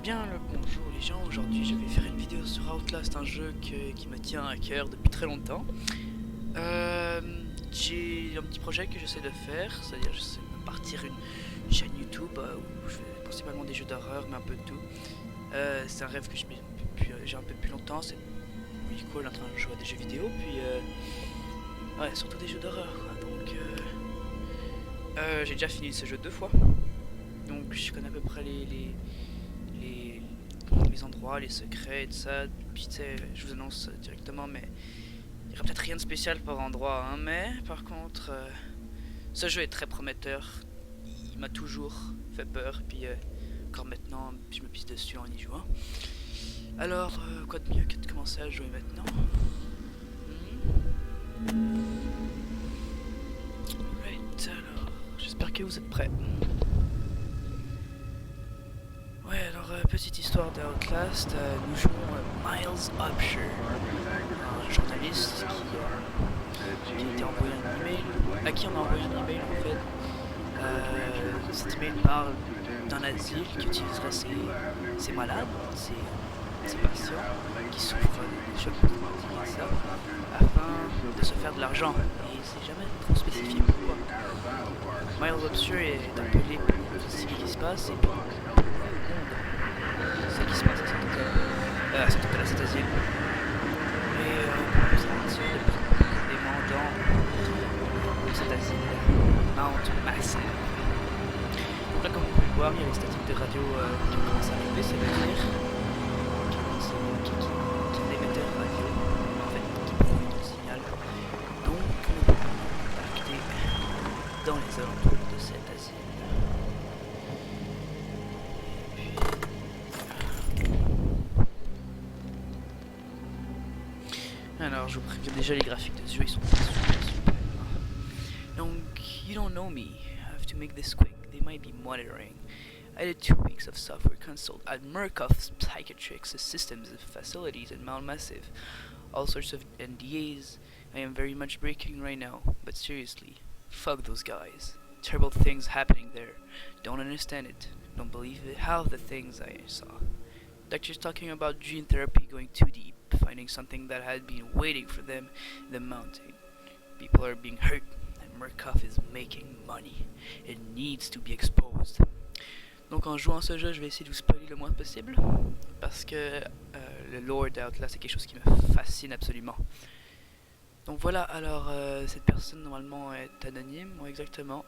Bien le bonjour les gens, aujourd'hui je vais faire une vidéo sur Outlast, un jeu qui me tient à cœur depuis très longtemps. J'ai un petit projet que j'essaie de faire, c'est-à-dire j'essaie de partir une chaîne YouTube où je fais principalement des jeux d'horreur mais un peu de tout. C'est un rêve que j'ai un peu depuis longtemps, c'est really cool en train de jouer à des jeux vidéo, puis ouais, surtout des jeux d'horreur quoi. Donc j'ai déjà fini ce jeu 2 fois, donc je connais à peu près les endroits, les secrets et tout ça. Puis tu sais, je vous annonce directement, mais il n'y aura peut-être rien de spécial par endroit, hein, mais par contre, ce jeu est très prometteur. Il m'a toujours fait peur, puis encore maintenant, je me pisse dessus en y jouant. Alors, quoi de mieux que de commencer à jouer maintenant? Right, alors, j'espère que vous êtes prêts. Ouais, alors petite histoire d'Outlast, nous jouons Miles Upshur, un journaliste qui a été envoyé un email, à qui on a envoyé un email en fait. Cet email parle d'un asile qui utiliserait ses malades, ses patients qui souffrent de chocs post-traumatiques et ça, afin de se faire de l'argent. Et c'est jamais trop spécifié pourquoi. Miles Upshur est appelé pour ce qui se passe et pour ce qui se passe à cet asile. Et pour ça, des mandants de cet asile, Mount Massive. Donc là, comme vous pouvez le voir, il y a les statiques de radio qui commencent à arriver, c'est-à-dire qui est l'émetteur radio, en fait, qui produit le signal. Donc, nous pouvons contacter dans les alentours de cet asile. Alors, je vous préviens déjà, les graphiques de ce jeu, ils sont super. Donc, you don't know me. I have to make this quick. They might be monitoring. I did 2 weeks of software consult at Murkoff's Psychiatric Systems facilities in Mount Massive. All sorts of NDAs. I am very much breaking right now. But seriously, fuck those guys. Terrible things happening there. Don't understand it. Don't believe it. Half the things I saw. Doctors talking about gene therapy going too deep. Finding something that had been waiting for them in the mountain. People are being hurt, and Murkoff is making money. It needs to be exposed. Donc en jouant à ce jeu, je vais essayer de vous spoiler le moins possible, parce que le lore d'Outlast c'est quelque chose qui me fascine absolument. Donc voilà, alors cette personne normalement est anonyme, ouais, exactement.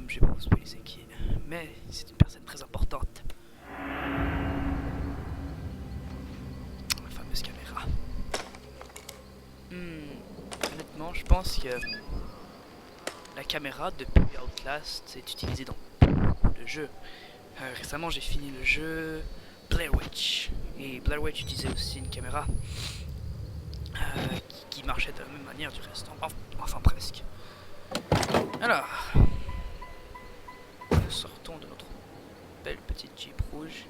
Je vais pas vous spoiler c'est qui, mais c'est une personne très importante. Caméra. Honnêtement, je pense que la caméra depuis Outlast est utilisée dans beaucoup de jeux. Récemment, j'ai fini le jeu Blair Witch. Et Blair Witch utilisait aussi une caméra qui marchait de la même manière du reste. Enfin presque. Alors, sortons de notre belle petite Jeep rouge.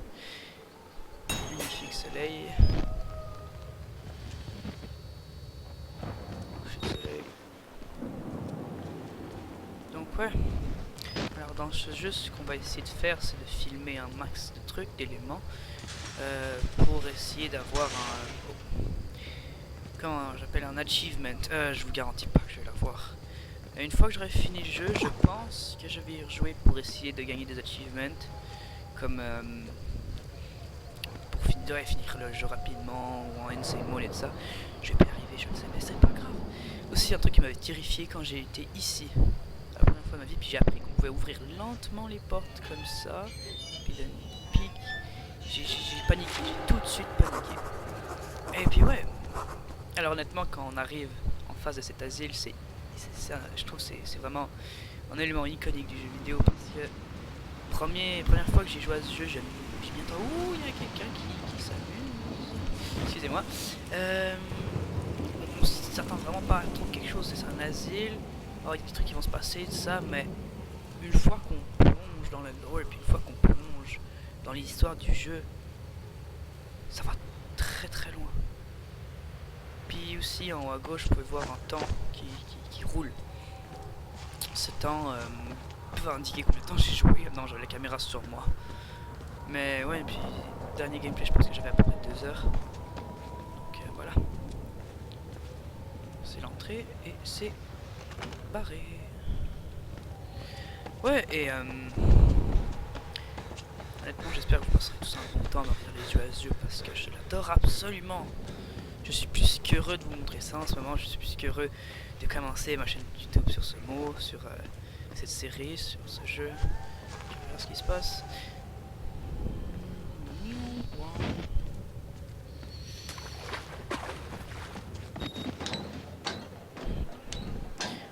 Magnifique soleil. Donc ouais, alors dans ce jeu ce qu'on va essayer de faire c'est de filmer un max de trucs, d'éléments pour essayer d'avoir comment j'appelle un achievement. Je vous garantis pas que je vais l'avoir. Une fois que j'aurai fini le jeu, je pense que je vais y rejouer pour essayer de gagner des achievements comme pour finir le jeu rapidement ou en insane mode et tout ça. Je vais pas y arriver, je le sais, mais c'est pas grave. Aussi un truc qui m'avait terrifié quand j'ai été ici la première fois de ma vie, puis j'ai appris qu'on pouvait ouvrir lentement les portes comme ça, puis d'un pic, j'ai paniqué, j'ai tout de suite paniqué. Et puis ouais, alors honnêtement quand on arrive en face de cet asile, je trouve que c'est vraiment un élément iconique du jeu vidéo, parce que première fois que j'ai joué à ce jeu, j'ai bien entendu, ouh, il y a quelqu'un qui s'amuse, excusez-moi. On s'attend vraiment pas à trop quelque chose, c'est un asile, alors il y a des trucs qui vont se passer, tout ça, mais une fois qu'on plonge dans le lore et puis une fois qu'on plonge dans l'histoire du jeu, ça va très très loin. Puis aussi en haut à gauche, vous pouvez voir un temps qui roule. Ce temps peut indiquer combien de temps j'ai joué. Non, j'avais la caméra sur moi. Mais ouais, et puis dernier gameplay, je pense que j'avais à peu près 2 heures. Donc voilà. C'est l'entrée et c'est barré. Ouais, et honnêtement, j'espère que vous passerez tous un bon temps à regarder les yeux à yeux parce que je l'adore absolument. Je suis plus qu'heureux de vous montrer ça en ce moment. Je suis plus qu'heureux de commencer ma chaîne YouTube sur ce mot, sur cette série, sur ce jeu. Je vais voir ce qui se passe.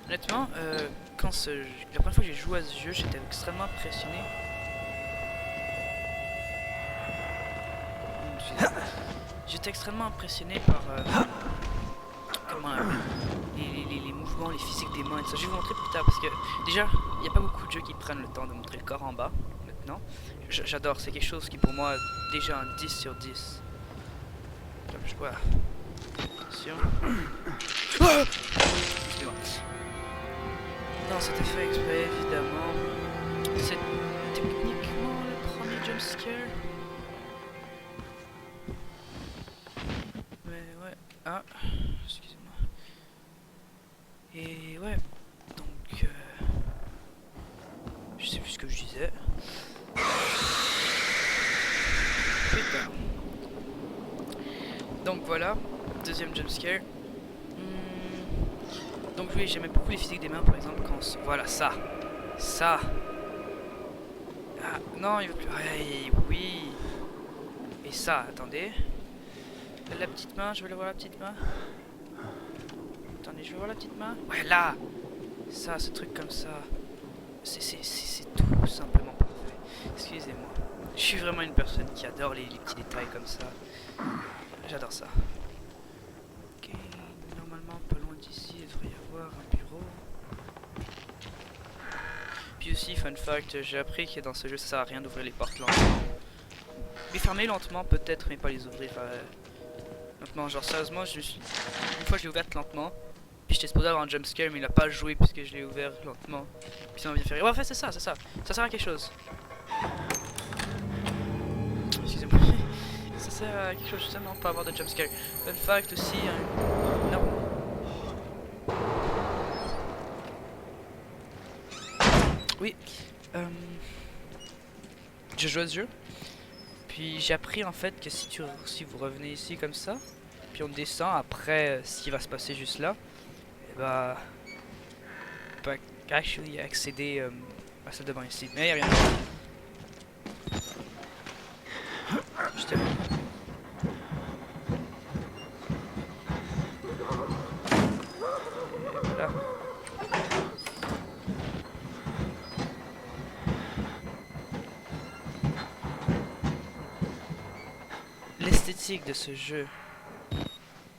Honnêtement, la première fois que j'ai joué à ce jeu, j'étais extrêmement impressionné. J'étais extrêmement impressionné par comment, les mouvements, les physiques des mains et tout ça. Je vais vous montrer plus tard parce que déjà, il n'y a pas beaucoup de jeux qui prennent le temps de montrer le corps en bas maintenant. J'adore, c'est quelque chose qui pour moi déjà un 10 sur 10. Comme je vois. Attention. Ah, excusez-moi. Non, c'était fait exprès, évidemment. C'est techniquement le premier jumpscare. Mais ouais. Ah, excusez-moi. Et ouais. Donc, je sais plus ce que je disais. Putain. Donc voilà, deuxième jumpscare. Donc oui, j'aimais beaucoup les physiques des mains par exemple quand... Voilà, ça. Ça. Ah, non, il veut plus... Ouais, oui. Et ça, attendez. La petite main, je veux voir la petite main. Attendez, je veux voir la petite main. Ouais, là. Ça, ce truc comme ça. C'est tout simplement parfait. Excusez-moi. Je suis vraiment une personne qui adore les petits détails comme ça. J'adore ça. Ok, normalement pas loin d'ici, il devrait y avoir un bureau. Puis aussi, fun fact, j'ai appris que dans ce jeu ça sert à rien d'ouvrir les portes lentement. Les fermer lentement peut-être, mais pas les ouvrir lentement. Genre sérieusement, une fois je l'ai ouverte lentement. Puis j'étais supposé avoir un jumpscare mais il a pas joué puisque je l'ai ouvert lentement. Puis ça m'a bien fait rire. Ouais, en fait c'est ça, c'est ça. Ça sert à quelque chose. Excusez-moi. Ça sert à quelque chose justement pas avoir de jumpscare. Fun fact aussi, non. Oui. Je joue à ce jeu. Puis j'ai appris en fait que si vous revenez ici comme ça, puis on descend après ce qui va se passer juste là, et bah actually accéder à ça devant ici. Mais il n'y a rien. Justement. Voilà. L'esthétique de ce jeu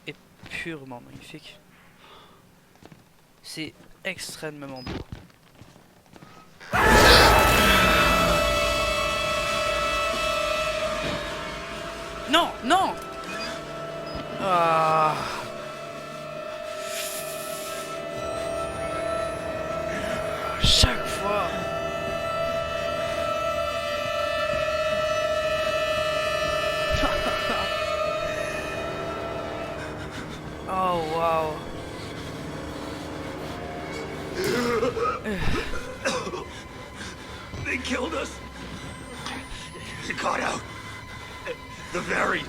est purement magnifique. C'est extrêmement beau. Non, non. Ah. Chaque fois. Oh wow. They killed us. They got out. The variants.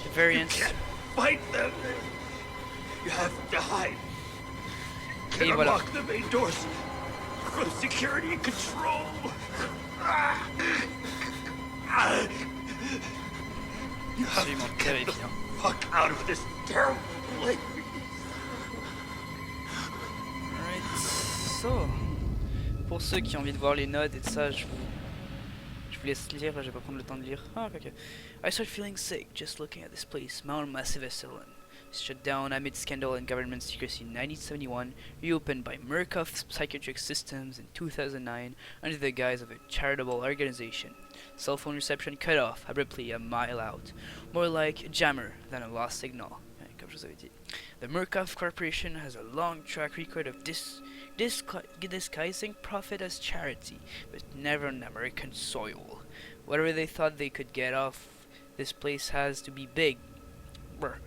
The variants. You can't fight them. You have to hide. Et Can voilà. unlock the main doors from security control. You have Absolument to get the terrifiant. fuck out of this terrible place. Alright, so. Pour ceux qui ont envie de voir les notes et tout ça, je vous laisse lire, là je vais pas prendre le temps de lire. Ah, ok. I started feeling sick just looking at this place, Mount Massive Asylum. Shut down amid scandal and government secrecy in 1971, reopened by Murkoff Psychiatric Systems in 2009 under the guise of a charitable organization. Cell phone reception cut off abruptly a mile out, more like a jammer than a lost signal. Comme je vous avais dit. The Murkoff Corporation has a long track record of disguising profit as charity, but never on American soil. Whatever they thought they could get off, this place has to be big. Brr.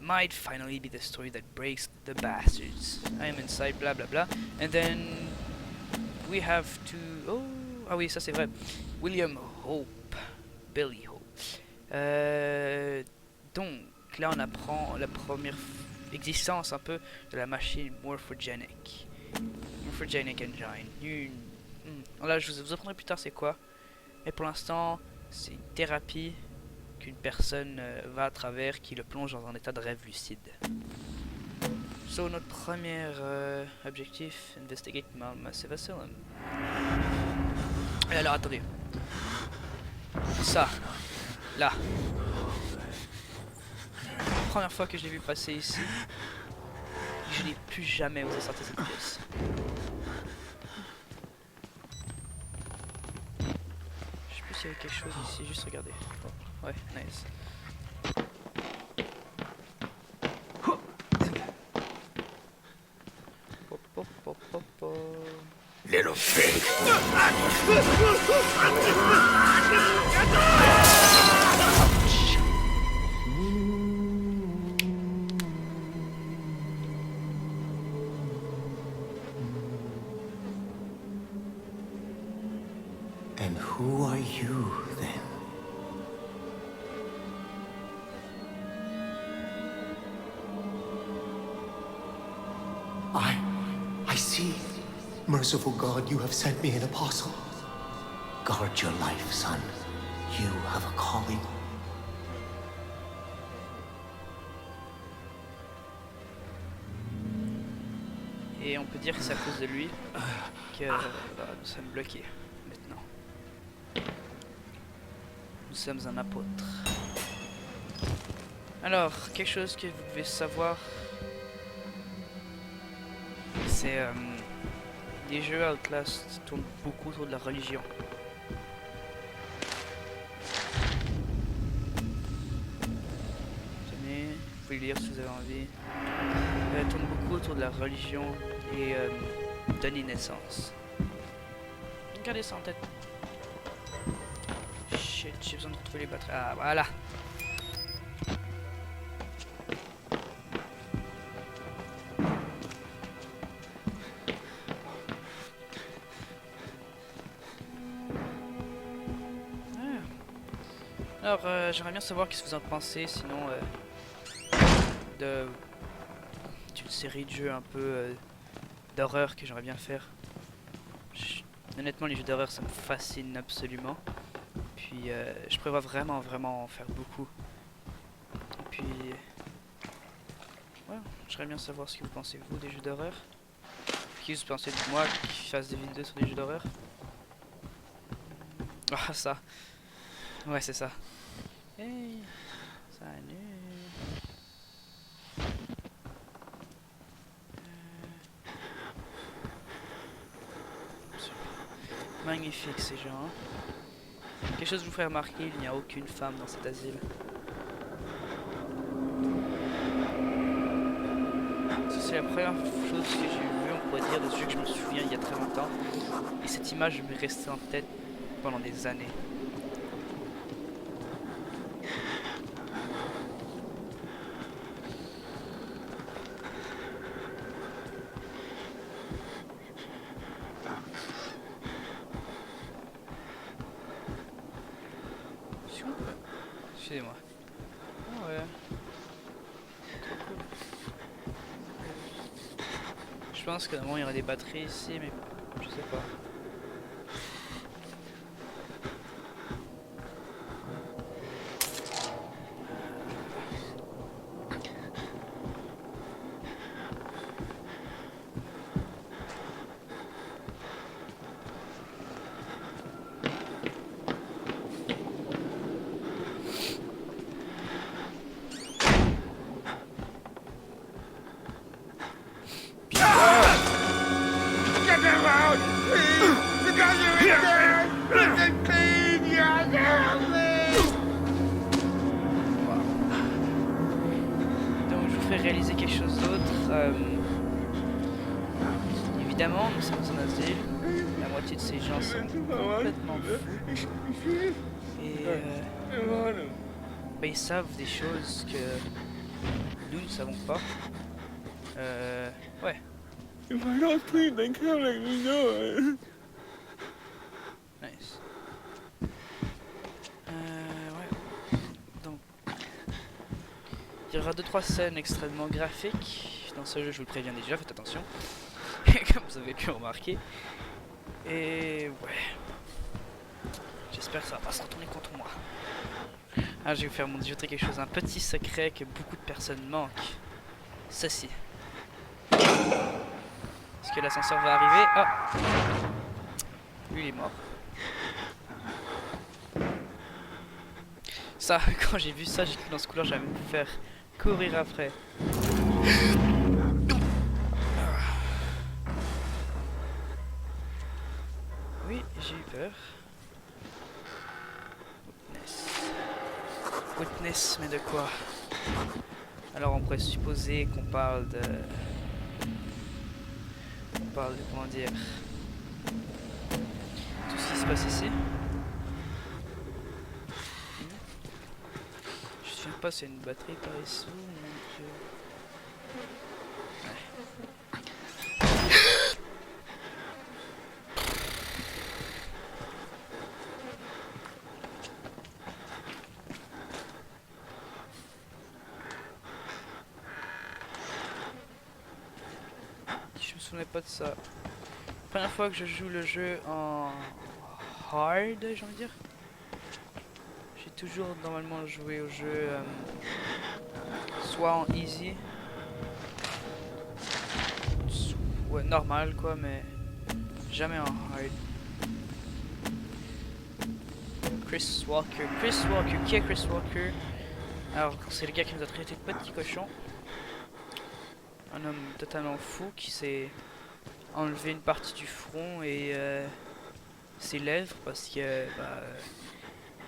Might finally be the story that breaks the bastards. I am inside, blah blah blah. And then we have to... Oh, ah oui, ça c'est vrai. William Hope. Billy Hope. Donc, là on apprend la première existence un peu de la machine Morphogenic. Morphogenic Engine. Là, je vous apprendrai plus tard c'est quoi. Mais pour l'instant, c'est une thérapie qu'une personne va à travers qui le plonge dans un état de rêve lucide. So, notre premier objectif, investigate Mount Massive Asylum. Et alors, attendez. Ça, là. Première fois que je l'ai vu passer ici, je n'ai plus jamais osé sortir cette pièce. Je sais plus s'il y avait quelque chose ici, juste regarder. Ouais, nice. Pop, pop, pop, pop, pop. Little pig. And who are you, then? I see. Merciful God, you have sent me an apostle. Guard your life, son. You have a calling. Et on peut dire que c'est à cause de lui que nous sommes bloqués maintenant. Nous sommes un apôtre. Alors, quelque chose que vous devez savoir, c'est les jeux Outlast tournent beaucoup autour de la religion. Tenez, vous pouvez lire si vous avez envie. Tourne beaucoup autour de la religion et donner naissance. Gardez ça en tête. Shit, j'ai besoin de retrouver les batteries. Ah, voilà. Alors, j'aimerais bien savoir qu'est-ce que vous en pensez, sinon d'une série de jeux un peu d'horreur que j'aimerais bien faire. Honnêtement, les jeux d'horreur, ça me fascine absolument. Puis, je prévois vraiment en faire beaucoup. Et puis, ouais, j'aimerais bien savoir ce que vous pensez, vous, des jeux d'horreur. Qui vous pensez de moi qui fasse des vidéos sur des jeux d'horreur? Ah, ça. Ouais, c'est ça. Hey, salut. Magnifique ces gens. Hein. Quelque chose vous ferait remarquer, il n'y a aucune femme dans cet asile. Ça, c'est la première chose que j'ai vue, on pourrait dire, de ce jeu que je me souviens il y a très longtemps. Et cette image m'est restée en tête pendant des années. Excusez-moi. Ah ouais. Je pense que normalement il y aurait des batteries ici, mais je sais pas. Donc je vous fais réaliser quelque chose d'autre. Évidemment, nous sommes en asile. La moitié de ces gens sont complètement fous. Et bah, ils savent des choses que nous ne savons pas. Ouais. If I don't plead, then come let me know. Nice. Ouais. Donc, il y aura 2-3 scènes extrêmement graphiques dans ce jeu, je vous le préviens déjà, faites attention. Comme vous avez pu remarquer. Et ouais. J'espère que ça va pas se retourner contre moi. Ah, je vais vous faire montrer quelque chose, un petit secret que beaucoup de personnes manquent. Ceci. Est-ce que l'ascenseur va arriver? Ah! Lui, il est mort. Ça, quand j'ai vu ça, j'ai cru dans ce couloir, j'allais me faire courir après. Oui, j'ai eu peur. Witness. Witness, mais de quoi? Alors on pourrait supposer qu'on parle de... comment dire... tout ce qui se passe ici. Je sais pas s'il y a une batterie par ici, mon Dieu. Ouais. Je me souvenais pas de ça. Première fois que je joue le jeu en hard, j'ai envie de dire. J'ai toujours normalement joué au jeu soit en easy, ouais, normal quoi, mais jamais en hard. Chris Walker, qui est Chris Walker? Alors c'est le gars qui nous a traité de petit cochon. Un homme totalement fou qui s'est enlevé une partie du front et ses lèvres parce que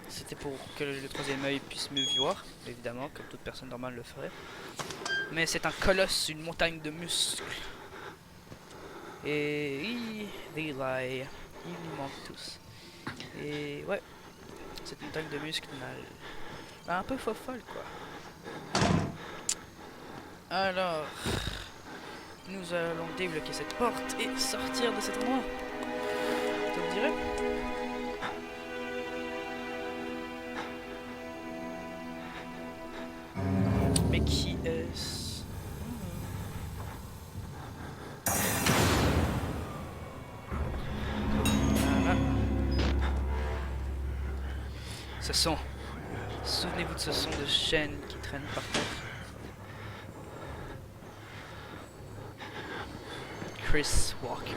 c'était pour que le troisième œil puisse mieux voir, évidemment, comme toute personne normale le ferait. Mais c'est un colosse, une montagne de muscles. Et they lie. Ils nous manquent tous. Et ouais, cette montagne de muscles un peu folle quoi. Alors, nous allons débloquer cette porte et sortir de cet endroit. Ça vous dirait? Mais qui est-ce? Voilà. Ce son. Souvenez-vous de ce son de chaîne qui traîne par terre. Chris Walker.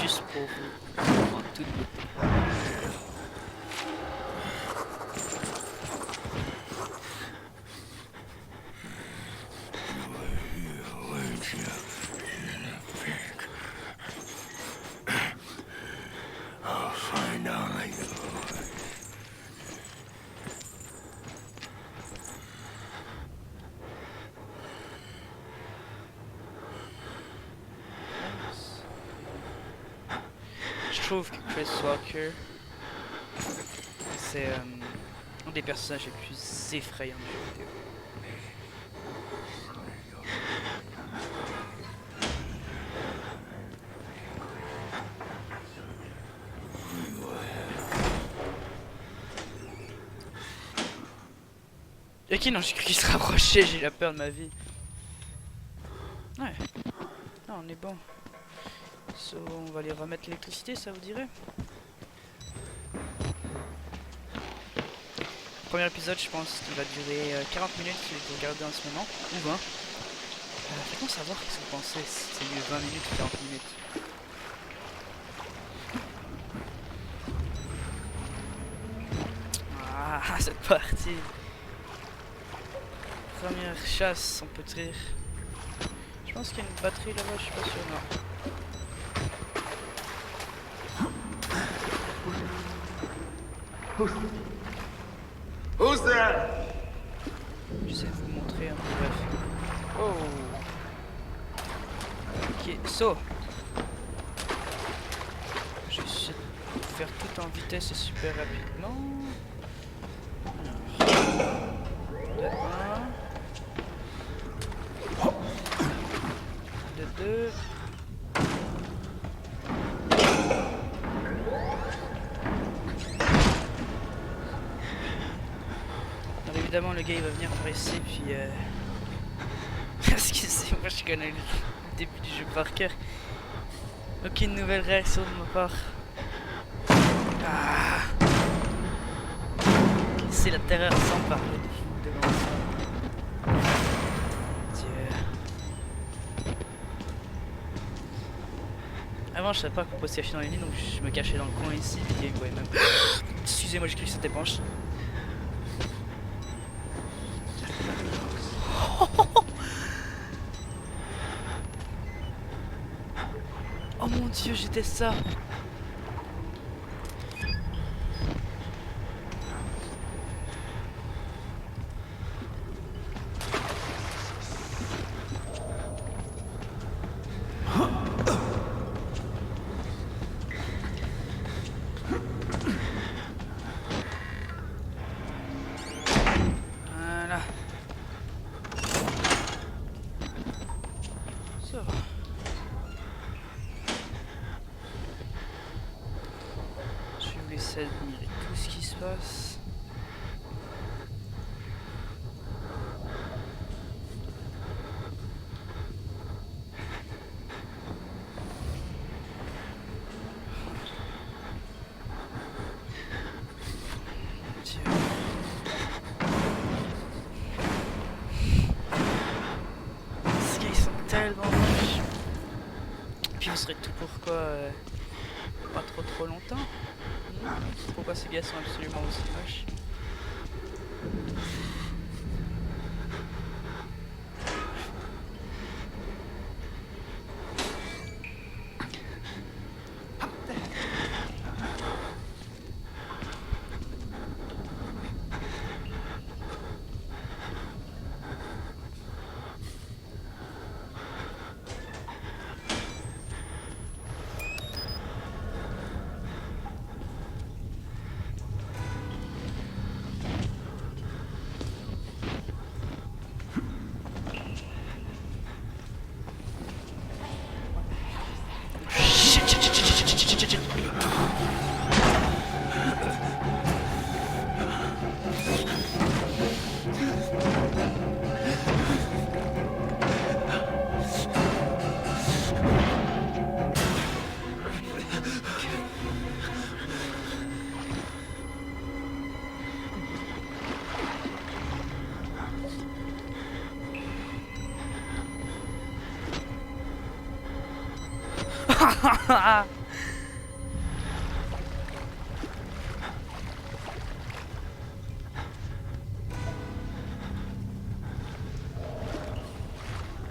Juste pour vous, en toute beauté. Je trouve que Chris Walker, c'est un des personnages les plus effrayants du jeu vidéo. Ok, non, j'ai cru qu'il se rapprochait, j'ai eu la peur de ma vie. Ouais, non, on est bon. So, on va aller remettre l'électricité, ça vous dirait? Premier épisode, je pense qu'il va durer 40 minutes si vous regardez en ce moment, ou 20. Faites-moi savoir ce que vous pensez, si c'est mieux 20 minutes ou 40 minutes. Ah, cette partie. Première chasse, on peut tirer. Je pense qu'il y a une batterie là-bas, je suis pas sûr, non. Who's there? J'essaie de vous montrer un peu, bref. Oh. Ok, saut. faire tout en vitesse et super rapidement. Alors, de 1. De 2. Alors évidemment le gars il va venir par ici puis excusez-moi je connais le début du jeu par cœur. Aucune nouvelle réaction de ma part. Ah. C'est la terreur sans parler devant ça. Dieu. Avant je savais pas qu'on pouvait se cacher dans les lits donc je me cachais dans le coin ici puis il voyait même. Excusez-moi j'ai cru que c'était penche. Oh mon dieu, j'étais ça. Voilà. Ça va. Je vais essayer d'admirer tout ce qui se passe. Dieu. Ces gars ils sont tellement moches. Puis on serait tout pourquoi pas trop longtemps. Pourquoi ces gars sont absolument aussi moches?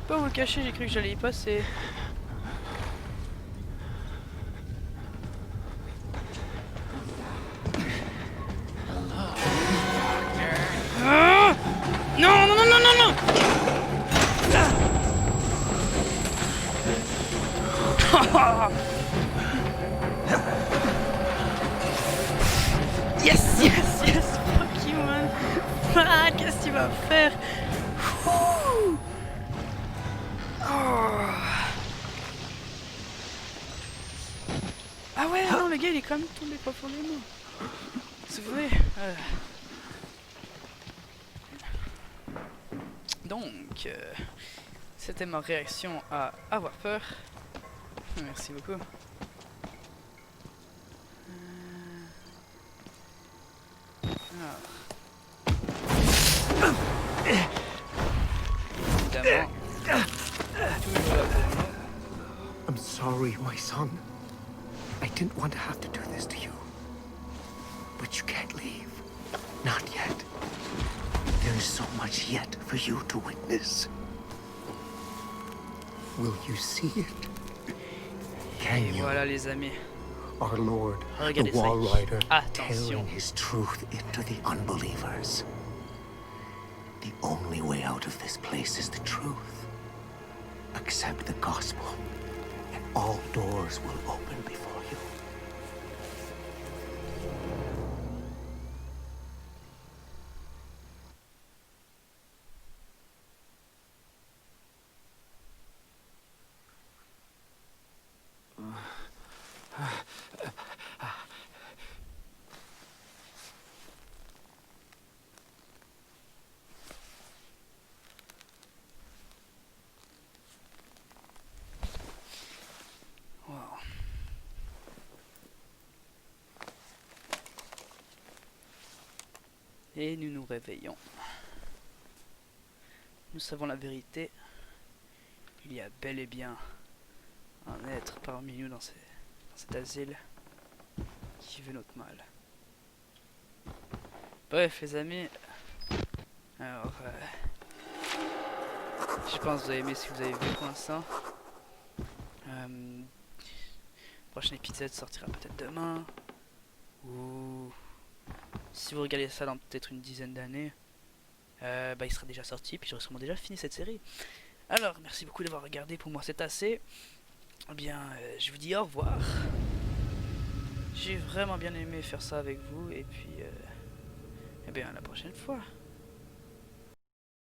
Pas vous le cacher, j'ai cru que j'allais y passer. Ah non, non, non, non, non, non. Yes, yes, yes, fuck you, man. Ah, qu'est-ce que tu vas faire? Ouh. Oh. Ah ouais, non, le gars, il est quand même tombé profondément. C'est vrai. Donc, c'était ma réaction à avoir peur. Merci beaucoup. Évidemment, toujours là pour nous. I'm sorry, my son. I didn't want to have to do this to you. But you can't leave. Not yet. There is so much yet for you to witness. Will you see it? Can Et you? voilà les amis. Our Lord, Regardez the ça. Wall Rider, Attention. telling his truth into the unbelievers. The only way out of this place is the truth. Accept the gospel, and all doors will open before you. Et nous nous réveillons. Nous savons la vérité. Il y a bel et bien un être parmi nous dans cet asile qui veut notre mal. Bref les amis, alors je pense que vous avez aimé ce que vous avez vu pour l'instant. Prochain épisode sortira peut-être demain, ou si vous regardez ça dans peut-être une dizaine d'années, il sera déjà sorti, puis j'aurai sûrement déjà fini cette série. Alors merci beaucoup d'avoir regardé, pour moi c'est assez. Eh bien je vous dis au revoir. J'ai vraiment bien aimé faire ça avec vous, et puis eh bien à la prochaine fois.